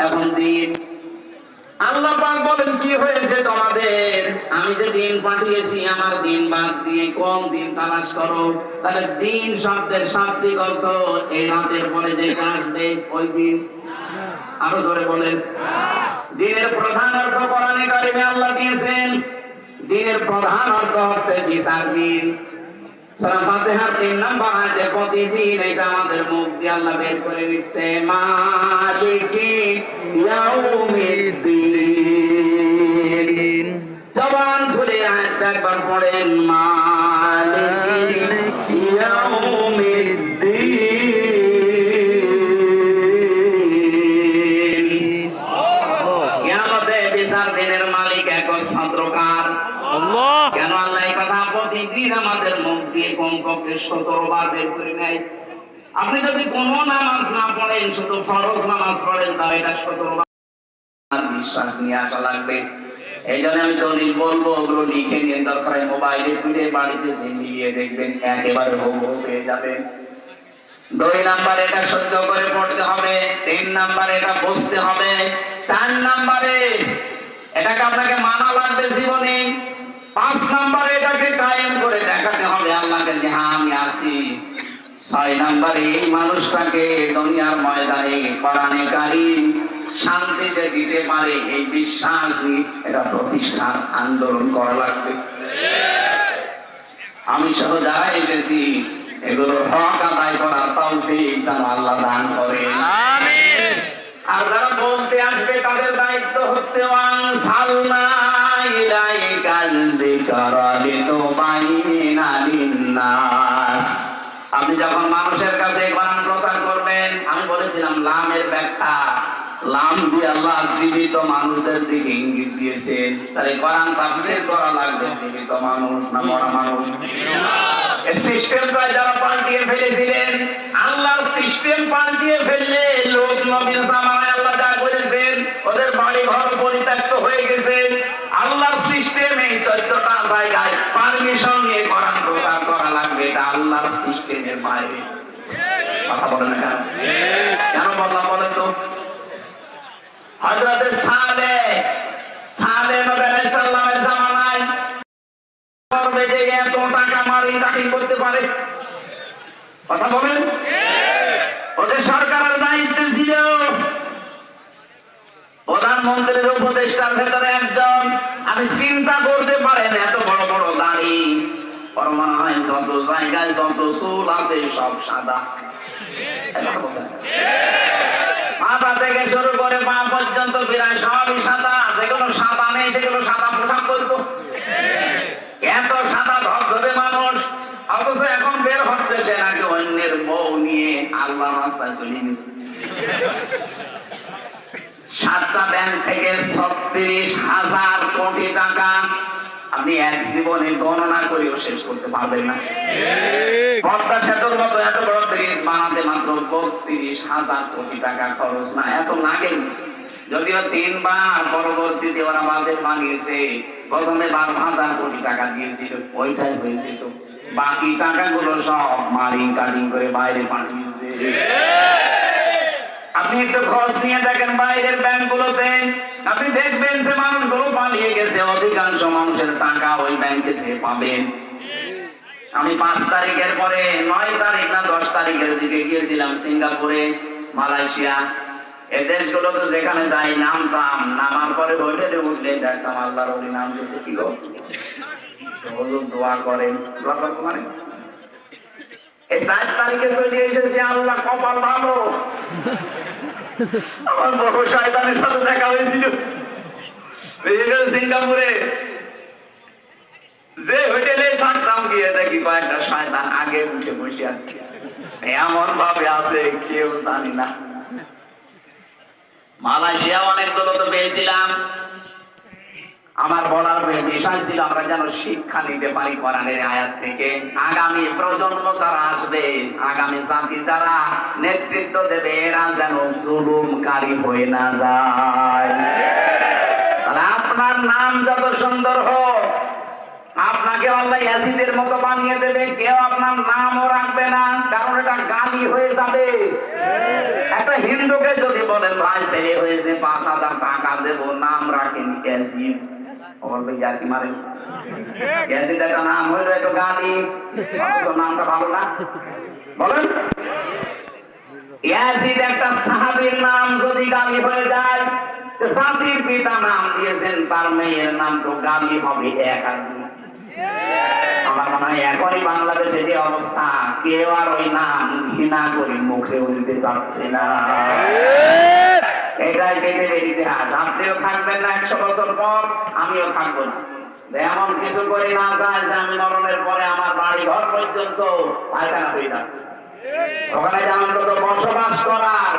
এখন দিন আল্লাহ পাক বলেন কি হয়েছে তোমাদের? আমি যে দিন পাঠিয়েছি আমার দিন বাদ দিয়ে কম দিন তালাশ করো। তাহলে দিন শব্দের শাব্দিক অর্থ এই রাতের পরে যে আসবে ওই দিন। আরো জোরে বলেন। দিনের প্রধান অর্থ কোরআনে কারিমে আল্লাহ দিয়েছেন। দিনের প্রধান অর্থ হচ্ছে বিচার দিন। সূরা ফাতিহার 3 নম্বর আয়াতে প্রতিদিন এটা আমাদের মুখ দিয়ে আল্লাহ বের করে দিচ্ছে, মালিকি ইয়াউমিদ্দিন। জবান খুলে আয়াতটা একবার পড়েন, মালিকি ইয়াউমিদ্দিন। কিয়ামতে বিচার দিনের মালিক একমাত্র কার? আল্লাহ। কেন আল্লাহ এই কথা প্রতিদিন আমাদের মুখ দিয়ে কমপক্ষে 17 বার বের করে নেয়? আপনি যদি কোনো নামাজ না পড়েন, শুধু ফরজ নামাজ পড়েন, তাও এটা 17 বার বিশ্বাস নিয়ে আসা লাগবে। এই জন্য আমি দলিল বলবো, ওগুলো লিখে নিয়ে দরকার মোবাইলে তুলে বাড়িতে মিলিয়ে দেখবেন, একেবারে হুবহু পেয়ে যাবেন। 2 নাম্বার এটা সহ্য করে পড়তে হবে, 3 নাম্বার এটা বুঝতে হবে, 4 নাম্বারে এটাকে আপনাকে মানা লাগবে জীবনে, 5 নাম্বারে এটাকে কায়েম করে দেখাতে হবে আল্লাহকে যে হ্যাঁ আমি আছি। 6 নাম্বারে এই মানুষটাকে দুনিয়ার ময়দানে কোরআনে কারীম শান্তিতে দিতে পারে এই বিশ্বাস নিয়ে এটা প্রতিষ্ঠার আন্দোলন করা লাগবে। আমি সহ যারা এসেছি এগুলোর হক আদায় করার তৌফিক যেন আল্লাহ দান করেন, আমিন। আর যারা বলতে আসবে তাদের দায়িত্ব হচ্ছে ওয়ানসালনা ইলাইকাল যিকরা লিতুবাইয়িনা লিন-নাস। আপনি যখন মানুষের কাছে কোরআন প্রচার করবেন, আমি বলেছিলাম লামের ব্যাখ্যা, লাম দিয়ে আল্লাহ জীবিত মানুষদের দিকে ইঙ্গিত দিয়েছেন। তাহলে কোরআন তাফসীর করা লাগবে জীবিত মানুষ না মরা মানুষ? এই সিস্টেমটা যারা পাল্টিয়ে ফেলেছিলেন, আল্লাহর সিস্টেম পাল্টিয়ে ফেললে লোক নবীর জামানায় আল্লাহ যা করেছেন, ওদের বাড়ি ঘর পরিত্যক্ত হয়ে গেছে। আল্লাহর সিস্টেম এই 14টা জায়গায় পারমিশন নিয়ে কোরআন প্রচার করা লাগবে, এটা আল্লাহর সিস্টেমের বাইরে। কথা বলেন না কেন? কেন বললাম বলেন তো? হযরত সালেহ নবী আলাইহিস সালামের জামানায় করবে যে এত টাকা মারি কাটি করতে পারে? কথা বলেন। ওদের সরকারের দায়িত্ব ছিল প্রধানমন্ত্রীর উপদেষ্টার ভেতরে একজন। আপনি চিন্তা করতে পারেন এত বড় বড় দাড়ি, ওর মনে হয় যত জায়গায় যত চুল আছে সব সাদা, মাথা থেকে শুরু করে পা পর্যন্ত প্রায় সবই সাদা। যেগুলো সাদা নেই সেগুলো সাদা পোশাক করবো। এত সাদা ধবধবে মানুষ, অথচ এখন বের হচ্ছে সে নাকি অন্যের বউ নিয়ে আল্লাহ রাস্তায় চলে গেছে। 7টা ব্যাংক থেকে 36,000 কোটি টাকা আপনি এক জীবনে গণনা করেও শেষ করতে পারবেন না। পদ্মা সেতুর মতো এত বড় ব্রিজ বানাতে মাত্র 32,000 কোটি টাকা খরচ না, এত লাগে। যদিও 3 বার পরবর্তীতে ওরা বাজেট বানিয়েছে, প্রথমে 12,000 কোটি টাকা দিয়েছিল, ওইটাই হয়েছিল। বাকি টাকাগুলো সব মারিং কাটিং করে বাইরে পাঠিয়েছে। আপনি একটু খরচ নিয়ে দেখেন বাইরের ব্যাংকগুলোতে, আপনি দেখবেন যে মানুষগুলো পালিয়ে গেছে, অধিকাংশ মানুষের টাকা ওই ব্যাংকে যে পাবেন। আমি 5 তারিখের পরে 9 তারিখ না 10 তারিখের দিকে গিয়েছিলাম সিঙ্গাপুরে, মালয়েশিয়া। এই দেশগুলোতে যেখানে যাই নামতাম, নামার পরে হোটেলে উঠলে দেখতাম আল্লাহর ওলি নাম দিয়েছে, কি গো হুজুর দোয়া করেন, দোয়া করতে মানে এই 4 তারিখে চলে এসেছি, আল্লাহ কপাল ভালো, আমার বড় শয়তানের সাথে দেখা হয়েছিল সিঙ্গাপুরে। যে হোটেলে থাকতাম গিয়ে দেখি কয়েকটা শয়তান আগে উঠে বসে আছে, এমন ভাবে আছে কেউ জানি না। মালয়েশিয়া অনেকগুলো তো পেয়েছিলাম। আমার বলার বিষয় ছিল আমরা যেন শিক্ষা নিতে পারি কোরআনের আয়াত থেকে। আগামী প্রজন্ম যারা আসবে, আগামী জাতি যারা নেতৃত্ব দেবে, এরা যেন জুলুমকারী হয়ে না যায়। তাহলে আপনার নাম যত সুন্দর হোক, আপনাকে আল্লাহ ইয়াজিদের মতো বানিয়ে দেবে, কেউ আপনার নামও রাখবে না, কারণ এটা গালি হয়ে যাবে। একটা হিন্দুকে যদি বলেন ভাই ছেলে হয়েছে 5,000 টাকা দেবো, নাম রাখেন ইয়াজিদ, বলবে ইয়াকি মারেন। ইয়াজিদ একটা নাম হইলো একটু গালি, অথচ নামটা ভালো না, বলেন। ইয়াজিদ একটা সাহাবীর নাম যদি গালি হয়ে যায়, জাতির পিতা নাম দিয়েছেন, তার মেয়ের নাম তো গালি হবে এক আর দুই। আমার মনে হয় এখনই বাংলাদেশে যে অবস্থা, কেউ আর ওই নাম ঘৃণা করে মুখে উঠতে চাচ্ছে না। এটাই পৃথিবীর ইতিহাস। আপনিও থাকবেন না 100 বছর পর, আমিও থাকবো না। এমন কিছু করে না যায় যে আমি মরণের পরে আমার বাড়ি ঘর পর্যন্ত পায়খানা হয়ে যাচ্ছে। ওখানে যে অন্তত বসবাস করার